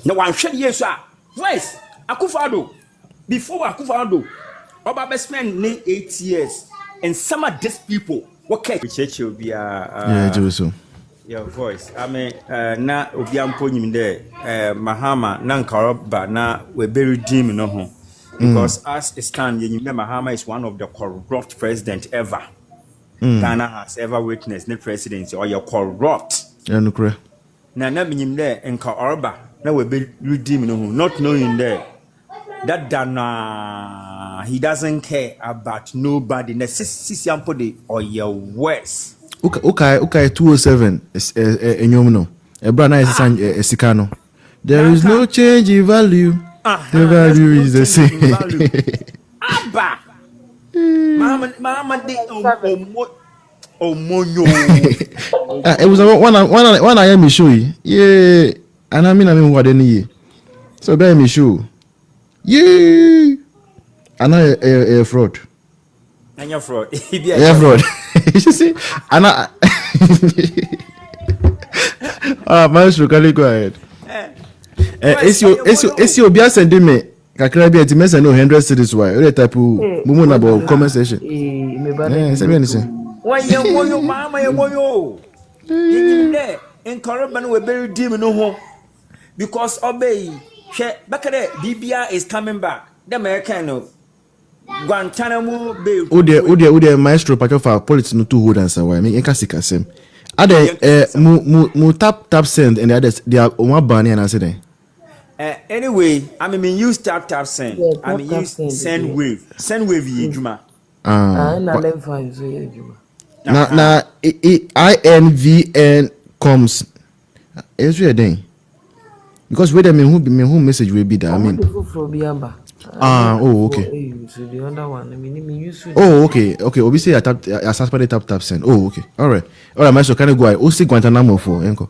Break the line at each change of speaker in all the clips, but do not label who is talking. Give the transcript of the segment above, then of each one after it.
No one share yes, voice. Akufado. Before Akufado, Oba spend 8 years, and some of these people okay. Will be
Joso.
Your voice. I mean, na Obiampo there, Mahama, Nankaroba, na we bury dim no home. Because as it stands, Mahama is one of the corrupt president ever. Ghana has ever witnessed the presidency or you're corrupt.
Yeah, no correct.
Now, him there and Kaorba, now we be redeem no not knowing there that Dana he doesn't care about nobody. Na sisi ampo de or your worse.
Okay, 207 enyomno. Ebra na esikano. There is no change in value. The value is the same.
Abba. Mama de monyo.
It was one I am show you. Yeah, and I mean what any. So bear me show. Yeah. And I fraud.
And you're fraud.
Yeah, fraud. You see, and I Maestro, can you go ahead? It's your bias and me. Kakra bi ati mesa no 100 cities why o type mumu na about comment section say me anything
why you mama you boyo you there in Caribbean we bury dim no ho because obey she bakare BBR is coming back the American no Guantanamo Bay
o maestro pachofa politics no too hold answer why me enka sikasem ade mu tap send and the others they are one ban and answer then.
Anyway, I mean use tap send. Yeah, I mean use send wave. Send wave Juma.
Na INVN comes. It's really thing. Because where me who message will be that I mean. Oh okay.
So the other one, I mean use.
Oh okay. Obviously I tap send. Oh okay. All right, Maestro, can you go? O see Guantanamo for enko.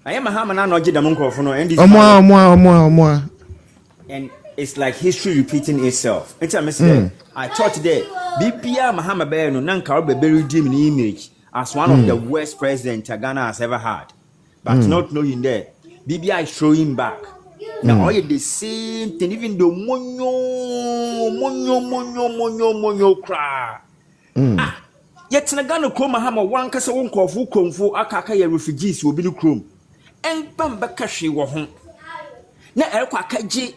I am a hammer now, not Jidamunko, and it's like history repeating itself. I thought today, BPR Mahama Bear no Nanka buried him in image as one of the worst presidents Ghana has ever had. But not knowing that, BBI is showing back. Now, all the same thing, even though monyo cry. Yet Nagano Chrome Mahama one cassa won't call full chrome for Akaka refugees will be the chrome. And Bambakashi were home. Na Erqua Kaji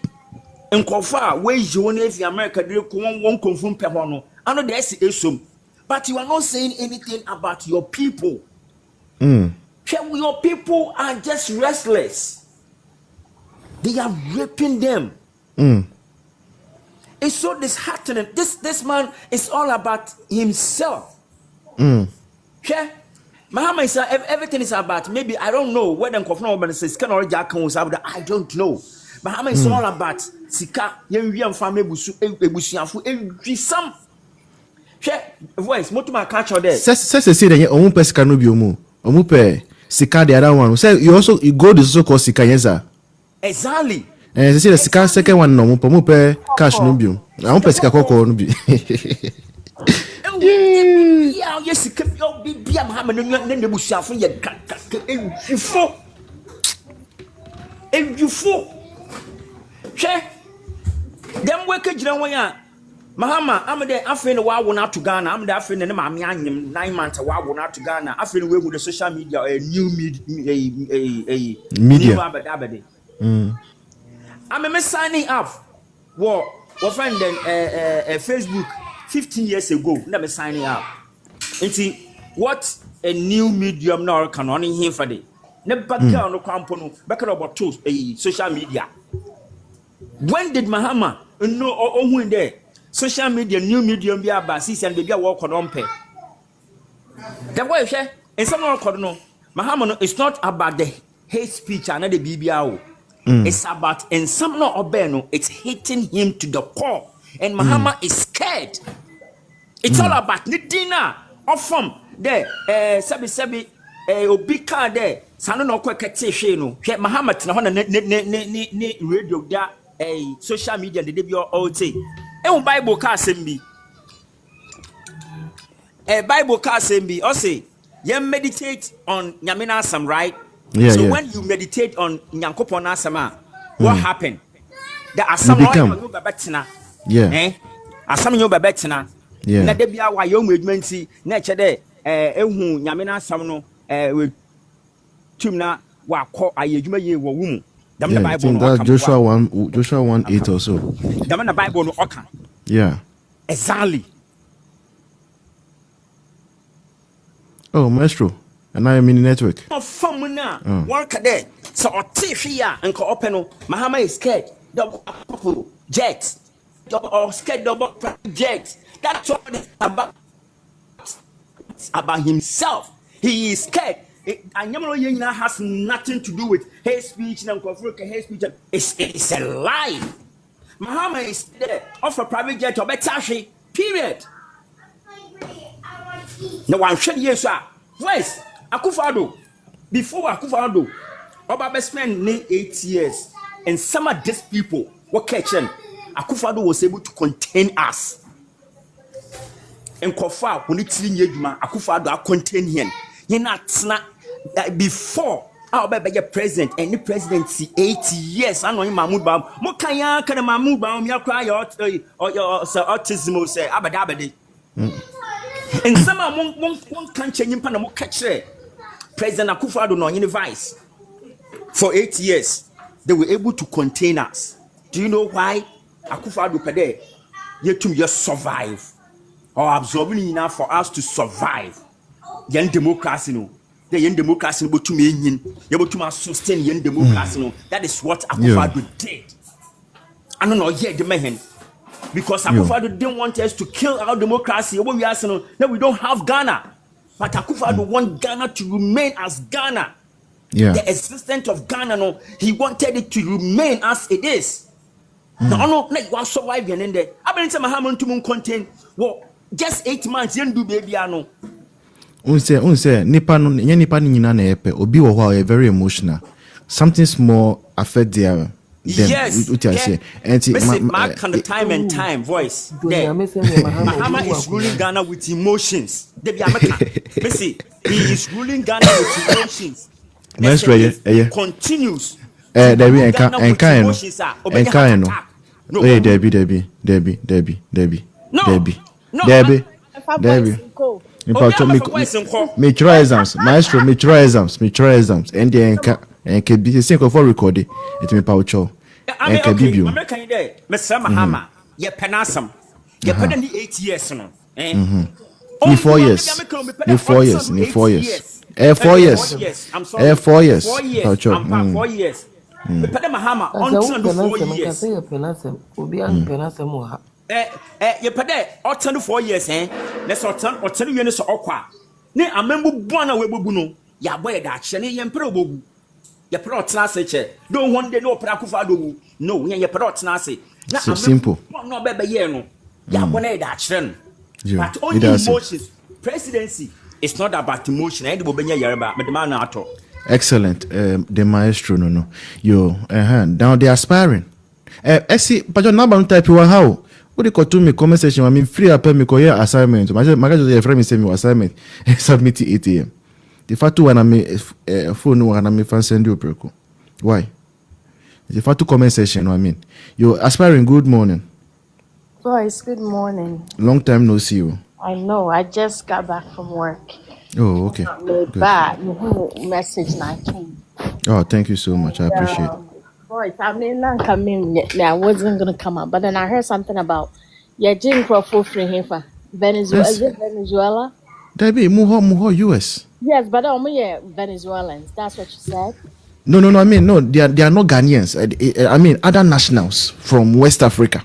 and Kofa, where you if the America won't confirm Pehono. I know there's a but you are not saying anything about your people. Your people are just restless. They are raping them. It's so disheartening. This man is all about himself. Mahama is everything is about maybe I don't know whether Nkofno says can or Jack was about I don't know. Mahama is all about Sika Yen family busu some voice motuma catch or there.
Say that omu pesika no bi omu pe Sika the other one. Say you go this so called Sika yenza.
Exactly.
Say the Sika second one no omu pe cash no bi. Omu pesika kokko no bi. Yeah,
yes, it can be a Muhammad and the Bushaf and you fool. Che, them work at Janwaya. Mahama, I'm there. I feel a while out to Ghana. I'm there. I feel 9 months a while out to Ghana. I feel away with the social media, a new media. I'm signing up. What friend then Facebook 15 years ago. Never signing up. And see what a new medium now can only hear for the never back on the company back about tools social media. When did Mahama know who in there? Social media, new medium be about sis and baby walk on pay. That way, share and someone could know Mahama it's not about the hate speech and the BBO. It's about and some not obeno, it's hitting him to the core. And Mahama is scared. It's all about Nidina. Often there, Sabi, Obi car there, Sano no quick no. Mahamat na ne radio da social media the debut all day. Bible car sembi. Bible car sembi. Or say, you meditate on Yamina some right. So when you meditate on Nyankopon asama, what happened? The asama you bebetina. Asama you bebetina. Na de bia wa yo movement na chede ehu nyame na asam no we tumna wa kɔ ayedwuma ye wo wu mu. Dam na Bible no.
Joshua 1:8 or so.
Dam na Bible no oka.
Yeah.
Exactly.
Oh, maestro. And I am in the network.
One cadet. So Tifia and Coopeno. Mahama is scared. Double jets. Or scared double jets. That's all it's about himself. He is scared. And Yamano has nothing to do with hate speech and hate speech. It's a lie. Mahama is there. Offer private jet or Betashi. Period. No one should yes, sir. Where's Akufo-Addo? Before Akufo-Addo, Oba spent 8 years, and some of these people were catching. Akufo-Addo was able to contain us. And Kofa, when it's in Yeduma, Akufo-Addo contain him. You're not before our baby president and the presidency 80 years. I know him Mahmoud Bam. Mokaya can Mahmoud Bam ya cry or autism or say abadabadi. And some one can't change him Panama catch President Akufo-Addo no any vice. For 8 years, they were able to contain us. Do you know why? Akufo-Addo pede yet to just survive or absorbing enough for us to survive. Young democracy no. The young democracy able to mean able to sustain young democracy no. That is what Akufo-Addo did. I don't know yet the man. Because Akufo-Addo didn't want us to kill our democracy. When we are saying no, we don't have Ghana. But Akufo-Addo want Ghana to remain as Ghana.
Yeah.
The existence of Ghana, no, he wanted it to remain as it is. Now, no, like one survive and there. I been saying Mahaman to contain. Well, just 8 months, you do baby, I know.
Unse, nipa nyina na epe. Obi wo ho very emotional. Something small affect their.
Yes.
And
mark on the time and time voice. Mahama is ruling Ghana with emotions. He is ruling Ghana with emotions. Continues.
Debbie. Me try exams, maestro. Me try exams. And the enka be think for recording. It me paucho. Enka bibio.
American day, Mr. Mahama. Ye penasam. Ye peden 8 years no.
Ni 4 years. Ni 4 years. 4 years.
I'm sorry.
4 years.
Paucho. 4 years. Me peden Mahama until 4 years.
Obi an penasam wo ha.
You pede otan 4 years let's otan you so okwa ne amembu buana we bobu no ya boy da hye ne yempere obogu ye pere otan ase che don't one day no pere Akufo-Addo no ye pere otan ase na
so simple
no bebe ye no ya bona da hye no but only emotions presidency is not about emotion and bobenya yereba me demand na ato
excellent the maestro no yo now they aspiring see but your number type you how what they call to me comment section I mean free up me ko here assignment my just your friend me say me assignment submit 8 am the fact when I phone when I fan send you preko why the fact comment section I mean you aspiring good morning
boys good morning
long time no see you
I know I just got back from work
oh okay
bad message 19
oh thank you so much I appreciate it.
Boys, I mean, I wasn't going to come up, but then I heard something about Jim Crawford free him for Venezuela. Yes. Is it Venezuela?
Debbie, muho US.
Yes, but only Venezuelans. That's what you said.
No. I mean, no, they are not Ghanaians. I mean, other nationals from West Africa,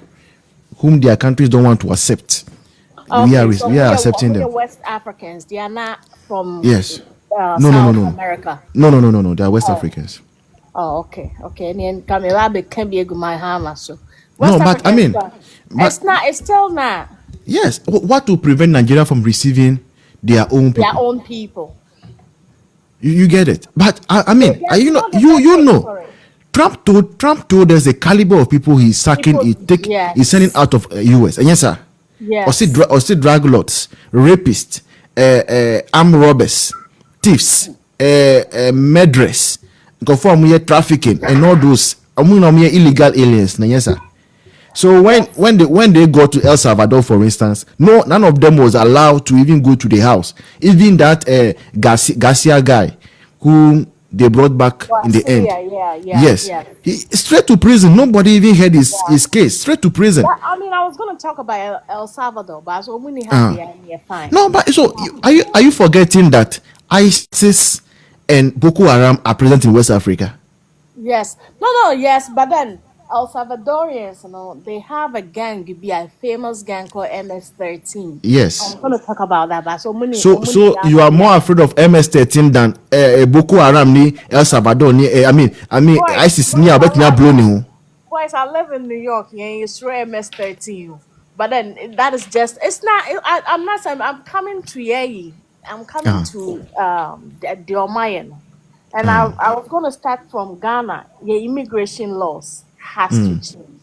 whom their countries don't want to accept.
Okay,
we are accepting them.
West Africans, they are not from
yes.
South America.
No. They are West Africans.
Oh, okay. And then Kamerabe can be a good my hammer. So
no, but I mean,
it's still not.
Yes. What to prevent Nigeria from receiving their own people?
Their own people.
You get it. But I mean, you know, Trump told us the caliber of people he's sacking, he's sending out of US. And yes, sir.
Yes.
Or see drug lords, rapists, armed robbers, thieves. murderers, conform here trafficking and all those illegal aliens. Yes, sir. So when they go to El Salvador, for instance, none of them was allowed to even go to the house. Even that Garcia guy, who they brought back in the end. Yes. Straight to prison. Nobody even heard his case. Straight to prison.
I mean, I was going to talk about El Salvador, but so when fine.
No, but so are you forgetting that ISIS and Boko Haram are present in West Africa?
Yes. No, yes, but then El Salvadorians, they have a gang, a famous gang called MS-13.
Yes.
I'm going to talk about that, but
so you are more afraid of MS-13 than Boko Haram ni El Salvador ni I mean ISIS ni abet na blow ni.
Boys, I live in New York, and you swear MS-13. But then that is just, it's not, I'm not saying, I'm coming to Yei. I'm coming to the Omayan. And I was going to start from Ghana. Your immigration laws has to change,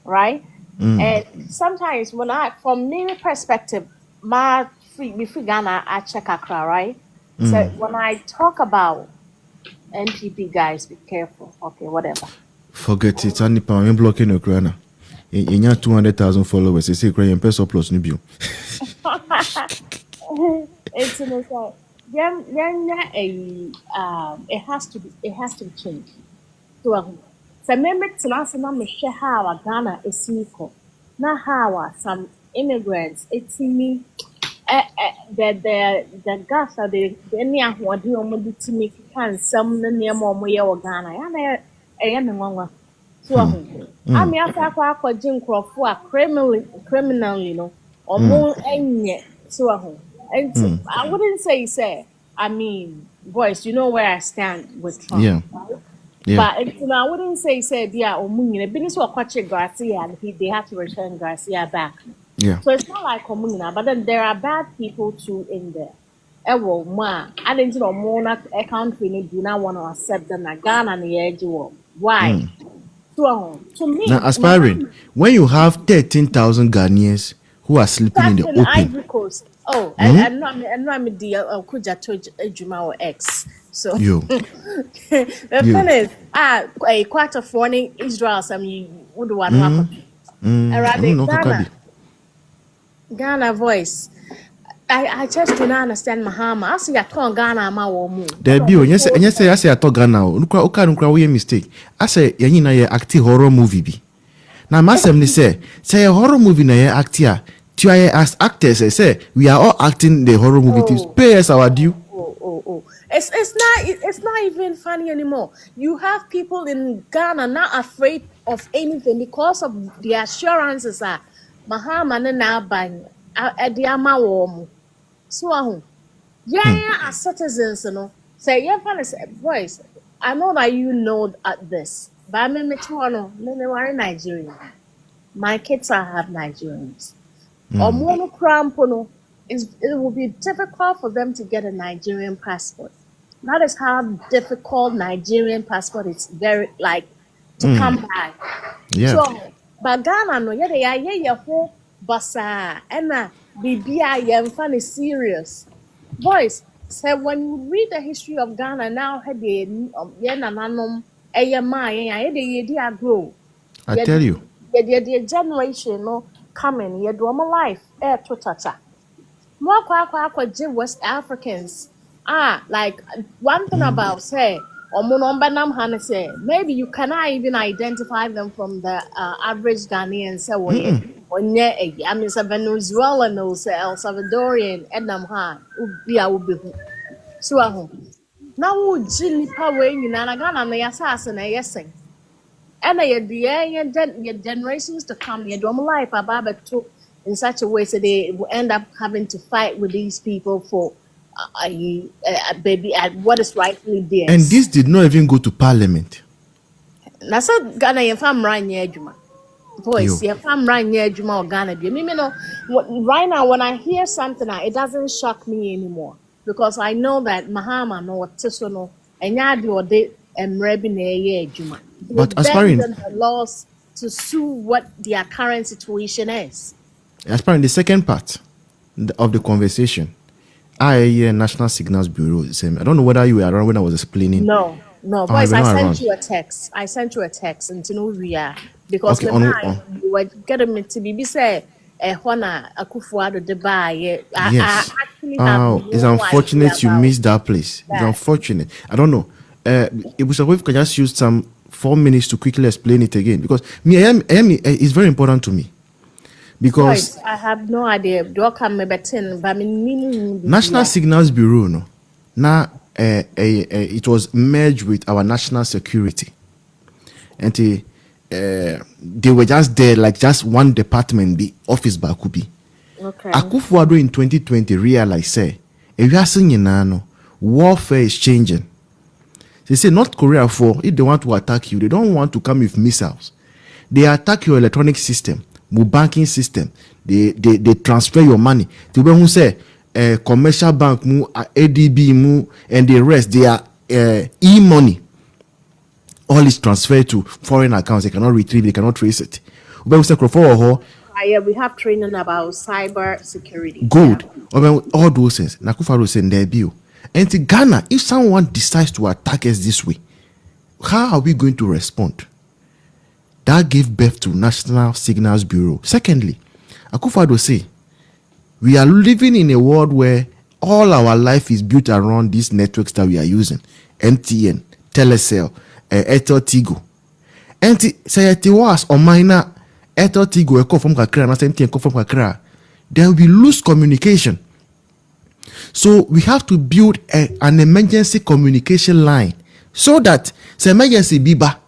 right? And sometimes from me perspective, before Ghana, I check Accra, right? So when I talk about NPP guys, be careful. Okay, whatever.
Forget it. I'm blocking Ukraine. You have 200,000 followers. You say Ukraine peso plus new view.
It's like, it has to be changed. So remember to me share how Ghana is equal. Not how some immigrants. It's me. The gas are the near what you want to make can some near more Ghana. So I mean, after Jim Crawford criminally, or more any so and I wouldn't say, I mean, voice, you know where I stand with Trump.
Yeah.
Right?
Yeah.
But I wouldn't say, yeah, or Munina, business or Kwache Garcia, and they have to return Garcia back.
Yeah.
So it's not like Munina, but then there are bad people too in there. Well, I didn't know more a country do not want to accept them. Ghana and the edge. Why? So to me,
now aspiring, when you have 13,000 Ghanaians who are sleeping in the open.
Ivory Coast. Oh, and I'm the Kuja Ejuma or X. So the thing is, a quarter for Israel, some would want to Ghana voice. I just do not understand Mahama. I see a tongue Ghana ma womu.
There be yes, and yes, I say I talk Ghana. Ukra mistake. I say na ye acting horror movie bi. Now masem ni say a horror movie na ye actia. As actors, say we are all acting the horror movie. Pay us our due.
It's not even funny anymore. You have people in Ghana not afraid of anything because of the assurances that Mahama na bang at the Amawomu. So as citizens, say voice. I know that you know this, but I'm in Nigerian. My kids have Nigerians. Or it will be difficult for them to get a Nigerian passport. That is how difficult Nigerian passport is to come by.
Yeah.
So, but Ghana no, yeah, whole basa and BBI funny serious. Boys, say when you read the history of Ghana now, grow.
I tell you.
The generation coming, you do my life, to tata. More West Africans. Like one thing about say, maybe you cannot even identify them from the average Ghanaian. Say, I mean, Venezuelan, El Salvadorian, Ednam Ubi. So, now, Jimmy Power, you know, Ghana, and the assassin, yes. And your generations to come, your drum life about to in such a way so they will end up having to fight with these people for baby at what is rightfully theirs.
And this did not even go to parliament.
Now so Ghana your fam ran near Juma. Voice, your fam ran near Juma or Ghana. Right now when I hear something, it doesn't shock me anymore. Because I know that Mahama no Tisono and Yadi or they and Rebine Juma.
But aspiring
the laws to sue what their current situation is.
Aspiring the second part of the conversation, National Signals Bureau. I don't know whether you were around when I was explaining.
No,
Oh,
boys,
you were
I
not
sent
around.
you a text. And to know we are because
Okay,
the man you were getting me to be say Hona Akufuado the buy. I
yes.
actually have
Oh, it's
no idea
unfortunate you
about
missed that place. It's
that.
unfortunate. I don't know. It was a way we could just use some 4 minutes to quickly explain it again because it's very important to me because
Boys, I have no idea. Do I come but
National Signals Bureau, no, now it was merged with our national security, and they were just there like just one department, the office Bakubi.
Okay.
Akufo-Addo in 2020 realized say, no, warfare is changing. They say North Korea if they want to attack you, they don't want to come with missiles. They attack your electronic system, your banking system. They transfer your money. The one who say commercial bank mu, ADB mu, and the rest they are e-money. All is transferred to foreign accounts. They cannot retrieve. They cannot trace it.
Yeah, we have training about cyber security.
Good. Yeah. All those things. Akufo-Addo said there be. And in Ghana, if someone decides to attack us this way, how are we going to respond? That gave birth to National Signals Bureau. Secondly, Akufo-Addo say, we are living in a world where all our life is built around these networks that we are using. MTN, Telecel, Airtel Tigo. And say it was on minor Airtel Tigo, a call from Kakra, and MTN call from Kakra. Then we lose communication. So we have to build an emergency communication line so that say emergency biba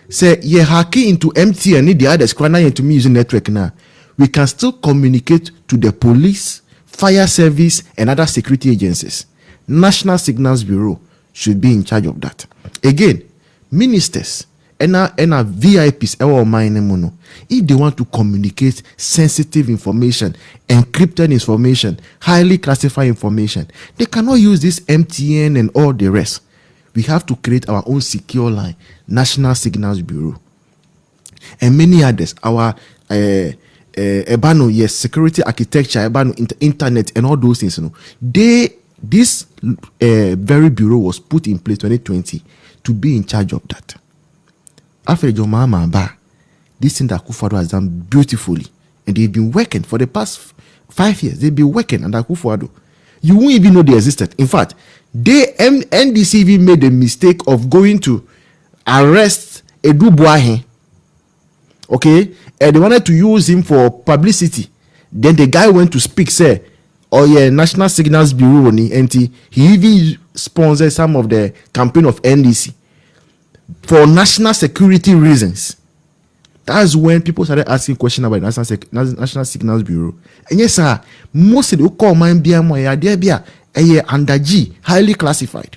say ye hacking into MTN need the others to me using network now. We can still communicate to the police, fire service, and other security agencies. National Signals Bureau should be in charge of that. Again, ministers and VIPs if they want to communicate sensitive information, encrypted information, highly classified information, they cannot use this MTN and all the rest. We have to create our own secure line, National Signals Bureau, and many others. Our yes, security architecture, internet, and all those things. This very bureau was put in place 2020 to be in charge of that. After Jomama Ba, this thing that Akufo-Addo has done beautifully, and they've been working for the past 5 years. They've been working under Akufo-Addo. You won't even know they existed. In fact, NDC even made the mistake of going to arrest Edu Buahe. Okay, and they wanted to use him for publicity. Then the guy went to speak, say, "Oh yeah, National Signals Bureau," and he even sponsored some of the campaign of NDC for national security reasons. That's when people started asking questions about National Signals Bureau. And yes, sir, most of the call mine be under G, highly classified.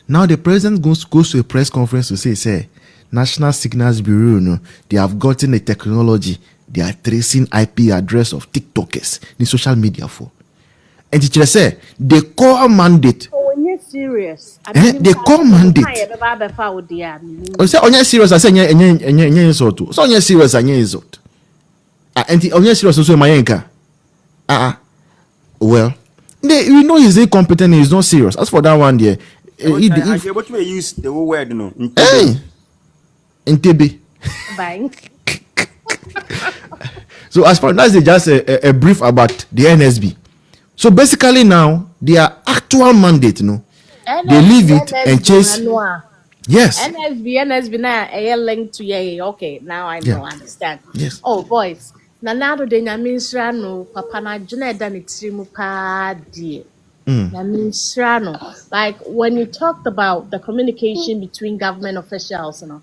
Now the president goes to a press conference to say, National Signals Bureau, they have gotten a technology. They are tracing IP address of TikTokers in social media for. And teacher say the core mandate.
Serious.
They call mandate. I say onye serious. I say nye insult. So onye serious anye insult. And onye serious also mayenka. Well, we know he's incompetent. He's not serious. As for that one, there.
What you use the whole word, no?
Ntebe.
Bye.
So as far as just a brief about the NSB. So basically now their actual mandate, they leave it and chase. Yes.
NSB now a link to okay. Now I know, understand.
Yes.
Oh boys. Nanado de nyaminsrano papa na juna da ni trimu pa die. Nyaminsrano. Like when you talked about the communication between government officials, you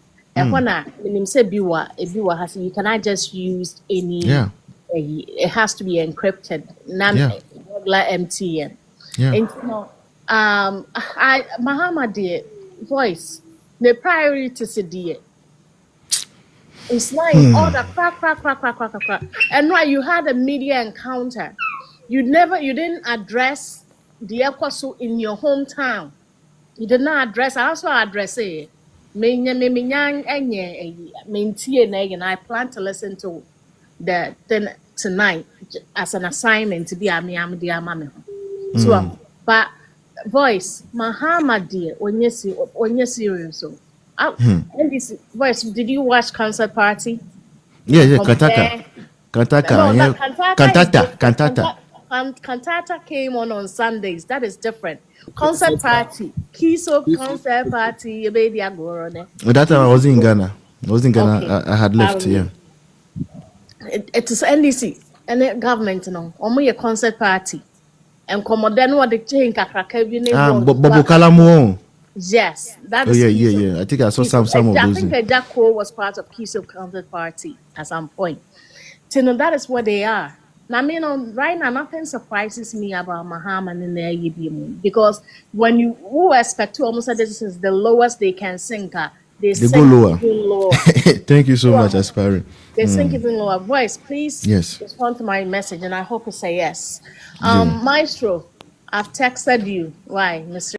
cannot just use any.
Yeah.
It has to be encrypted. Regular MTN.
Yeah.
And Mahama dear voice the priority to dear. It's like all the crack. And why you had a media encounter. You didn't address the Ekwaso in your hometown. You did not address. I also address it. And I plan to listen to the thing tonight as an assignment to be a So, but voice, Mahama dear, on your serious. So, and this voice, did you watch Concert Party?
Yeah,
Compare-
Kantata,
No,
yeah.
that
Cantata.
Cantata came on Sundays. That is different. Concert Party, Kiso Concert Party, your baby agora.
But that time I was in Ghana.
Okay.
I had left, yeah.
It is NDC and the government, Omo your concert party. And come then what the chain kakraka
Bobo Kalamo.
Yes, that
Oh
is.
yeah. I think I saw some of
I
those.
think Jacko was part of Kiso Concert Party at some point. So no, that is what they are. Now, right now, nothing surprises me about Mahama and the AYB because when who expect to almost say this is the lowest they can sink, they
They
sink
go lower.
even lower.
Thank you so much, Aspiring.
They sink even lower. Voice, please
Yes.
respond to my message, and I hope you say yes. Maestro, I've texted you. Why, Mr.